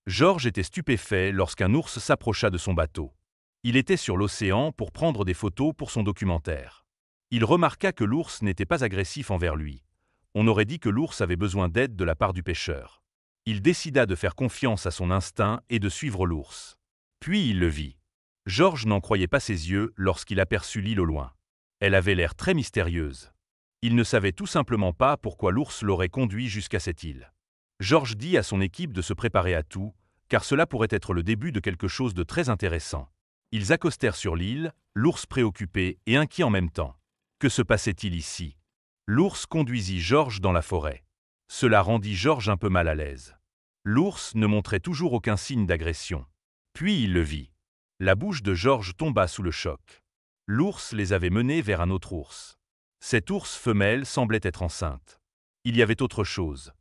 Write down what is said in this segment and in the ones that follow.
Georges était stupéfait lorsqu'un ours s'approcha de son bateau. Il était sur l'océan pour prendre des photos pour son documentaire. Il remarqua que l'ours n'était pas agressif envers lui. On aurait dit que l'ours avait besoin d'aide de la part du pêcheur. Il décida de faire confiance à son instinct et de suivre l'ours. Puis il le vit. Georges n'en croyait pas ses yeux lorsqu'il aperçut l'île au loin. Elle avait l'air très mystérieuse. Il ne savait tout simplement pas pourquoi l'ours l'aurait conduit jusqu'à cette île. Georges dit à son équipe de se préparer à tout, car cela pourrait être le début de quelque chose de très intéressant. Ils accostèrent sur l'île, l'ours préoccupé et inquiet en même temps. Que se passait-il ici? L'ours conduisit Georges dans la forêt. Cela rendit Georges un peu mal à l'aise. L'ours ne montrait toujours aucun signe d'agression. Puis il le vit. La bouche de Georges tomba sous le choc. L'ours les avait menés vers un autre ours. Cette ours femelle semblait être enceinte. Il y avait autre chose.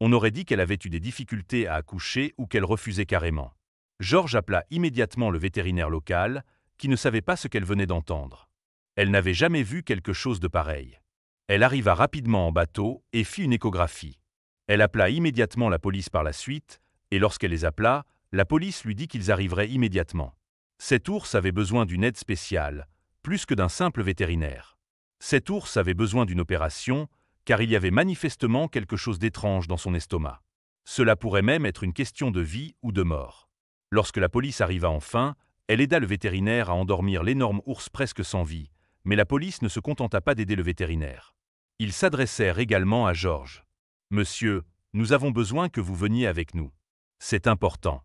On aurait dit qu'elle avait eu des difficultés à accoucher ou qu'elle refusait carrément. Georges appela immédiatement le vétérinaire local, qui ne savait pas ce qu'elle venait d'entendre. Elle n'avait jamais vu quelque chose de pareil. Elle arriva rapidement en bateau et fit une échographie. Elle appela immédiatement la police par la suite, et lorsqu'elle les appela, la police lui dit qu'ils arriveraient immédiatement. Cet ours avait besoin d'une aide spéciale, plus que d'un simple vétérinaire. Cet ours avait besoin d'une opération, car il y avait manifestement quelque chose d'étrange dans son estomac. Cela pourrait même être une question de vie ou de mort. Lorsque la police arriva enfin, elle aida le vétérinaire à endormir l'énorme ours presque sans vie, mais la police ne se contenta pas d'aider le vétérinaire. Ils s'adressèrent également à Georges. « Monsieur, nous avons besoin que vous veniez avec nous. C'est important. »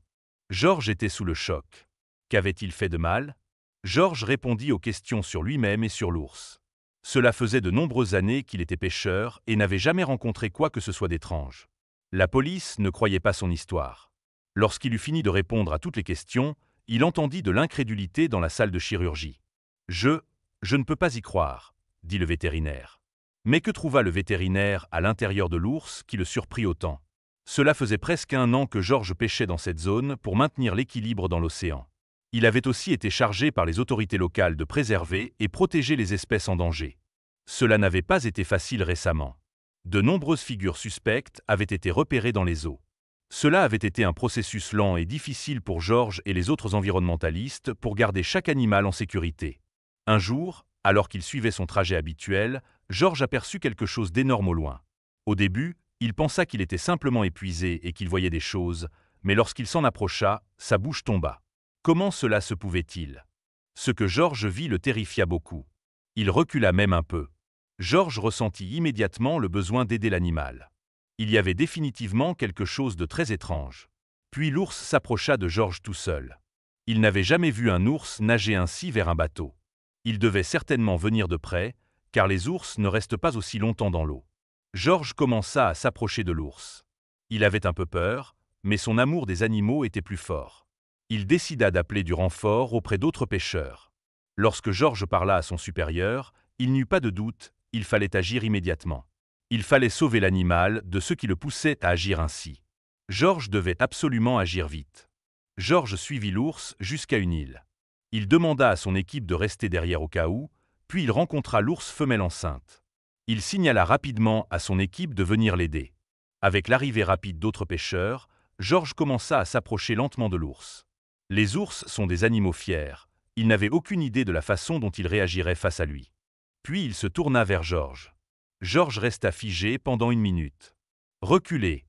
Georges était sous le choc. Qu'avait-il fait de mal? Georges répondit aux questions sur lui-même et sur l'ours. Cela faisait de nombreuses années qu'il était pêcheur et n'avait jamais rencontré quoi que ce soit d'étrange. La police ne croyait pas son histoire. Lorsqu'il eut fini de répondre à toutes les questions, il entendit de l'incrédulité dans la salle de chirurgie. « Je ne peux pas y croire, » dit le vétérinaire. Mais que trouva le vétérinaire à l'intérieur de l'ours qui le surprit autant? Cela faisait presque 1 an que Georges pêchait dans cette zone pour maintenir l'équilibre dans l'océan. Il avait aussi été chargé par les autorités locales de préserver et protéger les espèces en danger. Cela n'avait pas été facile récemment. De nombreuses figures suspectes avaient été repérées dans les eaux. Cela avait été un processus lent et difficile pour Georges et les autres environnementalistes pour garder chaque animal en sécurité. Un jour, alors qu'il suivait son trajet habituel, Georges aperçut quelque chose d'énorme au loin. Au début, il pensa qu'il était simplement épuisé et qu'il voyait des choses, mais lorsqu'il s'en approcha, sa bouche tomba. Comment cela se pouvait-il? Ce que Georges vit le terrifia beaucoup. Il recula même un peu. Georges ressentit immédiatement le besoin d'aider l'animal. Il y avait définitivement quelque chose de très étrange. Puis l'ours s'approcha de Georges tout seul. Il n'avait jamais vu un ours nager ainsi vers un bateau. Il devait certainement venir de près, car les ours ne restent pas aussi longtemps dans l'eau. Georges commença à s'approcher de l'ours. Il avait un peu peur, mais son amour des animaux était plus fort. Il décida d'appeler du renfort auprès d'autres pêcheurs. Lorsque Georges parla à son supérieur, il n'eut pas de doute, il fallait agir immédiatement. Il fallait sauver l'animal de ceux qui le poussaient à agir ainsi. Georges devait absolument agir vite. Georges suivit l'ours jusqu'à une île. Il demanda à son équipe de rester derrière au cas où, puis il rencontra l'ours femelle enceinte. Il signala rapidement à son équipe de venir l'aider. Avec l'arrivée rapide d'autres pêcheurs, Georges commença à s'approcher lentement de l'ours. Les ours sont des animaux fiers. Il n'avait aucune idée de la façon dont ils réagiraient face à lui. Puis il se tourna vers Georges. Georges resta figé pendant 1 minute. « Reculez !»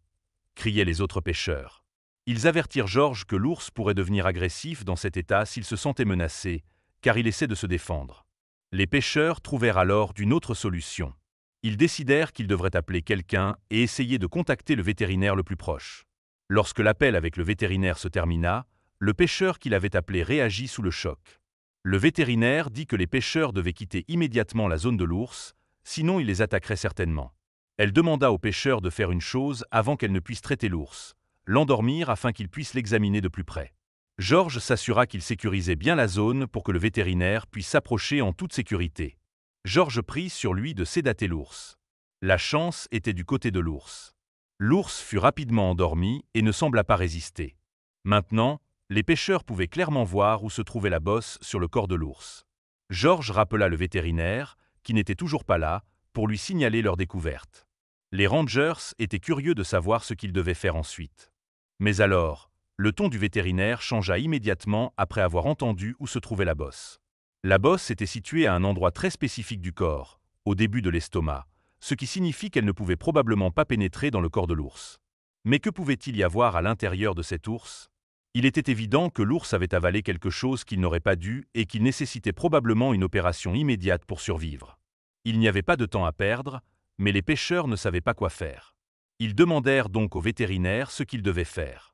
criaient les autres pêcheurs. Ils avertirent Georges que l'ours pourrait devenir agressif dans cet état s'il se sentait menacé, car il essaie de se défendre. Les pêcheurs trouvèrent alors d'une autre solution. Ils décidèrent qu'ils devraient appeler quelqu'un et essayer de contacter le vétérinaire le plus proche. Lorsque l'appel avec le vétérinaire se termina, le pêcheur qui l'avait appelé réagit sous le choc. Le vétérinaire dit que les pêcheurs devaient quitter immédiatement la zone de l'ours, sinon il les attaquerait certainement. Elle demanda aux pêcheurs de faire une chose avant qu'elle ne puisse traiter l'ours, l'endormir afin qu'ils puissent l'examiner de plus près. Georges s'assura qu'il sécurisait bien la zone pour que le vétérinaire puisse s'approcher en toute sécurité. Georges prit sur lui de sédater l'ours. La chance était du côté de l'ours. L'ours fut rapidement endormi et ne sembla pas résister. Maintenant, les pêcheurs pouvaient clairement voir où se trouvait la bosse sur le corps de l'ours. Georges rappela le vétérinaire, qui n'était toujours pas là, pour lui signaler leur découverte. Les rangers étaient curieux de savoir ce qu'ils devaient faire ensuite. Mais alors, Le ton du vétérinaire changea immédiatement après avoir entendu où se trouvait la bosse. La bosse était située à un endroit très spécifique du corps, au début de l'estomac, ce qui signifie qu'elle ne pouvait probablement pas pénétrer dans le corps de l'ours. Mais que pouvait-il y avoir à l'intérieur de cet ours? Il était évident que l'ours avait avalé quelque chose qu'il n'aurait pas dû et qu'il nécessitait probablement une opération immédiate pour survivre. Il n'y avait pas de temps à perdre, mais les pêcheurs ne savaient pas quoi faire. Ils demandèrent donc au vétérinaire ce qu'ils devaient faire.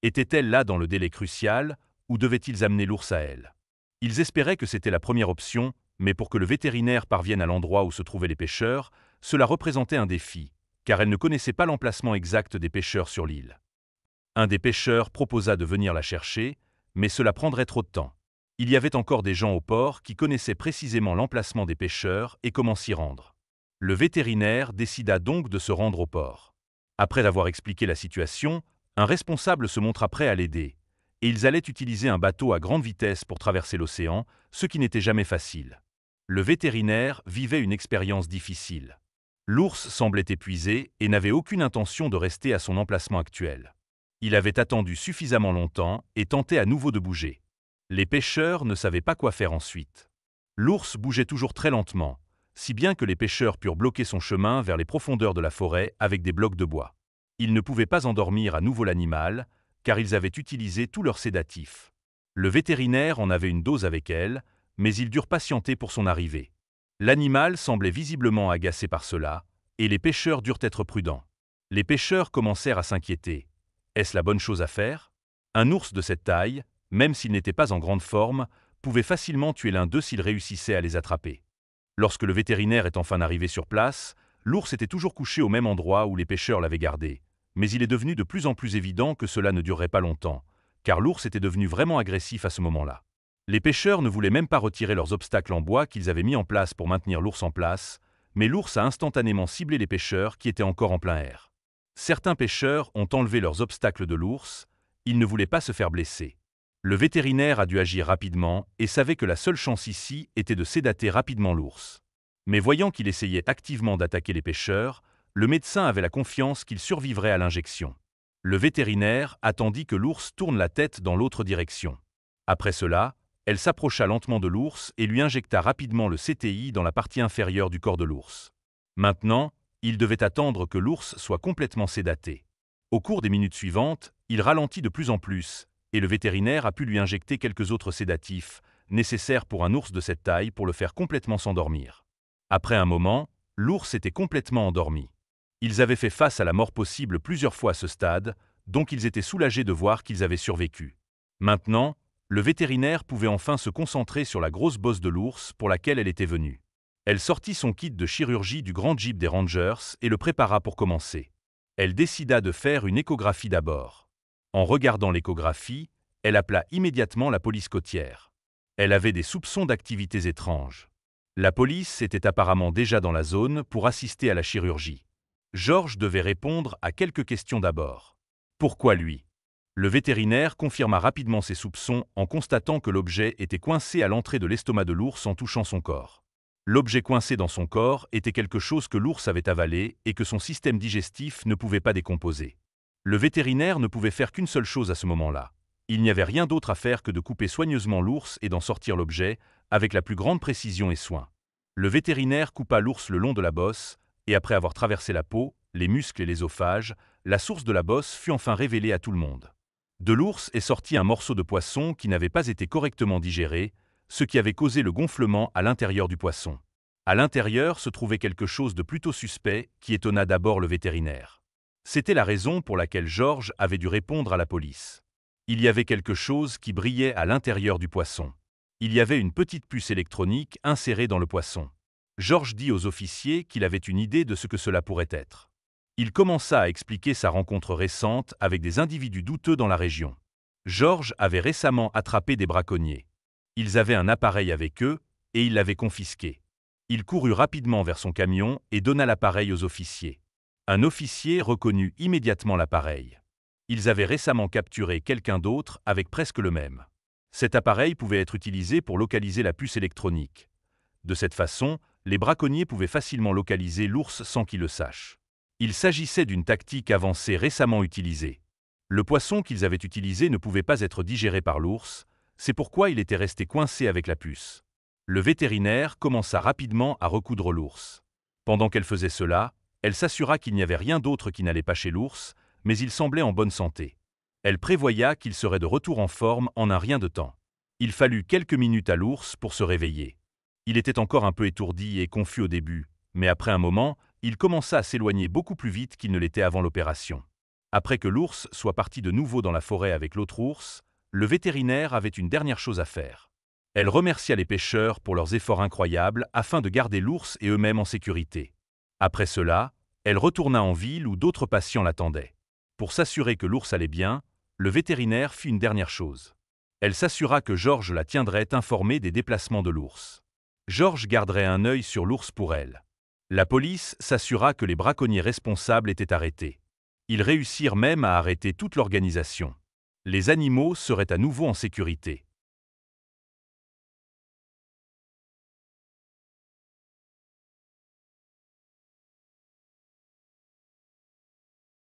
Était-elle là dans le délai crucial, ou devaient-ils amener l'ours à elle? Ils espéraient que c'était la première option, mais pour que le vétérinaire parvienne à l'endroit où se trouvaient les pêcheurs, cela représentait un défi, car elle ne connaissait pas l'emplacement exact des pêcheurs sur l'île. Un des pêcheurs proposa de venir la chercher, mais cela prendrait trop de temps. Il y avait encore des gens au port qui connaissaient précisément l'emplacement des pêcheurs et comment s'y rendre. Le vétérinaire décida donc de se rendre au port. Après avoir expliqué la situation, un responsable se montra prêt à l'aider, et ils allaient utiliser un bateau à grande vitesse pour traverser l'océan, ce qui n'était jamais facile. Le vétérinaire vivait une expérience difficile. L'ours semblait épuisé et n'avait aucune intention de rester à son emplacement actuel. Il avait attendu suffisamment longtemps et tentait à nouveau de bouger. Les pêcheurs ne savaient pas quoi faire ensuite. L'ours bougeait toujours très lentement, si bien que les pêcheurs purent bloquer son chemin vers les profondeurs de la forêt avec des blocs de bois. Ils ne pouvaient pas endormir à nouveau l'animal, car ils avaient utilisé tous leurs sédatifs. Le vétérinaire en avait une dose avec elle, mais ils durent patienter pour son arrivée. L'animal semblait visiblement agacé par cela, et les pêcheurs durent être prudents. Les pêcheurs commencèrent à s'inquiéter. Est-ce la bonne chose à faire? Un ours de cette taille, même s'il n'était pas en grande forme, pouvait facilement tuer l'un d'eux s'il réussissait à les attraper. Lorsque le vétérinaire est enfin arrivé sur place, l'ours était toujours couché au même endroit où les pêcheurs l'avaient gardé. Mais il est devenu de plus en plus évident que cela ne durerait pas longtemps, car l'ours était devenu vraiment agressif à ce moment-là. Les pêcheurs ne voulaient même pas retirer leurs obstacles en bois qu'ils avaient mis en place pour maintenir l'ours en place, mais l'ours a instantanément ciblé les pêcheurs qui étaient encore en plein air. Certains pêcheurs ont enlevé leurs obstacles de l'ours, ils ne voulaient pas se faire blesser. Le vétérinaire a dû agir rapidement et savait que la seule chance ici était de sédater rapidement l'ours. Mais voyant qu'il essayait activement d'attaquer les pêcheurs, le médecin avait la confiance qu'il survivrait à l'injection. Le vétérinaire attendit que l'ours tourne la tête dans l'autre direction. Après cela, elle s'approcha lentement de l'ours et lui injecta rapidement le CTI dans la partie inférieure du corps de l'ours. Maintenant, il devait attendre que l'ours soit complètement sédaté. Au cours des minutes suivantes, il ralentit de plus en plus, et le vétérinaire a pu lui injecter quelques autres sédatifs, nécessaires pour un ours de cette taille pour le faire complètement s'endormir. Après un moment, l'ours était complètement endormi. Ils avaient fait face à la mort possible plusieurs fois à ce stade, donc ils étaient soulagés de voir qu'ils avaient survécu. Maintenant, le vétérinaire pouvait enfin se concentrer sur la grosse bosse de l'ours pour laquelle elle était venue. Elle sortit son kit de chirurgie du grand jeep des Rangers et le prépara pour commencer. Elle décida de faire une échographie d'abord. En regardant l'échographie, elle appela immédiatement la police côtière. Elle avait des soupçons d'activités étranges. La police était apparemment déjà dans la zone pour assister à la chirurgie. George devait répondre à quelques questions d'abord. Pourquoi lui? Le vétérinaire confirma rapidement ses soupçons en constatant que l'objet était coincé à l'entrée de l'estomac de l'ours en touchant son corps. L'objet coincé dans son corps était quelque chose que l'ours avait avalé et que son système digestif ne pouvait pas décomposer. Le vétérinaire ne pouvait faire qu'une seule chose à ce moment-là. Il n'y avait rien d'autre à faire que de couper soigneusement l'ours et d'en sortir l'objet, avec la plus grande précision et soin. Le vétérinaire coupa l'ours le long de la bosse, et après avoir traversé la peau, les muscles et l'ésophage, la source de la bosse fut enfin révélée à tout le monde. De l'ours est sorti un morceau de poisson qui n'avait pas été correctement digéré, ce qui avait causé le gonflement à l'intérieur du poisson. À l'intérieur se trouvait quelque chose de plutôt suspect qui étonna d'abord le vétérinaire. C'était la raison pour laquelle George avait dû répondre à la police. Il y avait quelque chose qui brillait à l'intérieur du poisson. Il y avait une petite puce électronique insérée dans le poisson. George dit aux officiers qu'il avait une idée de ce que cela pourrait être. Il commença à expliquer sa rencontre récente avec des individus douteux dans la région. George avait récemment attrapé des braconniers. Ils avaient un appareil avec eux et il l'avait confisqué. Il courut rapidement vers son camion et donna l'appareil aux officiers. Un officier reconnut immédiatement l'appareil. Ils avaient récemment capturé quelqu'un d'autre avec presque le même. Cet appareil pouvait être utilisé pour localiser la puce électronique. De cette façon, les braconniers pouvaient facilement localiser l'ours sans qu'il le sache. Il s'agissait d'une tactique avancée récemment utilisée. Le poisson qu'ils avaient utilisé ne pouvait pas être digéré par l'ours, c'est pourquoi il était resté coincé avec la puce. Le vétérinaire commença rapidement à recoudre l'ours. Pendant qu'elle faisait cela, elle s'assura qu'il n'y avait rien d'autre qui n'allait pas chez l'ours, mais il semblait en bonne santé. Elle prévoya qu'il serait de retour en forme en un rien de temps. Il fallut quelques minutes à l'ours pour se réveiller. Il était encore un peu étourdi et confus au début, mais après un moment, il commença à s'éloigner beaucoup plus vite qu'il ne l'était avant l'opération. Après que l'ours soit parti de nouveau dans la forêt avec l'autre ours, le vétérinaire avait une dernière chose à faire. Elle remercia les pêcheurs pour leurs efforts incroyables afin de garder l'ours et eux-mêmes en sécurité. Après cela, elle retourna en ville où d'autres patients l'attendaient. Pour s'assurer que l'ours allait bien, le vétérinaire fit une dernière chose. Elle s'assura que Georges la tiendrait informée des déplacements de l'ours. Georges garderait un œil sur l'ours pour elle. La police s'assura que les braconniers responsables étaient arrêtés. Ils réussirent même à arrêter toute l'organisation. Les animaux seraient à nouveau en sécurité.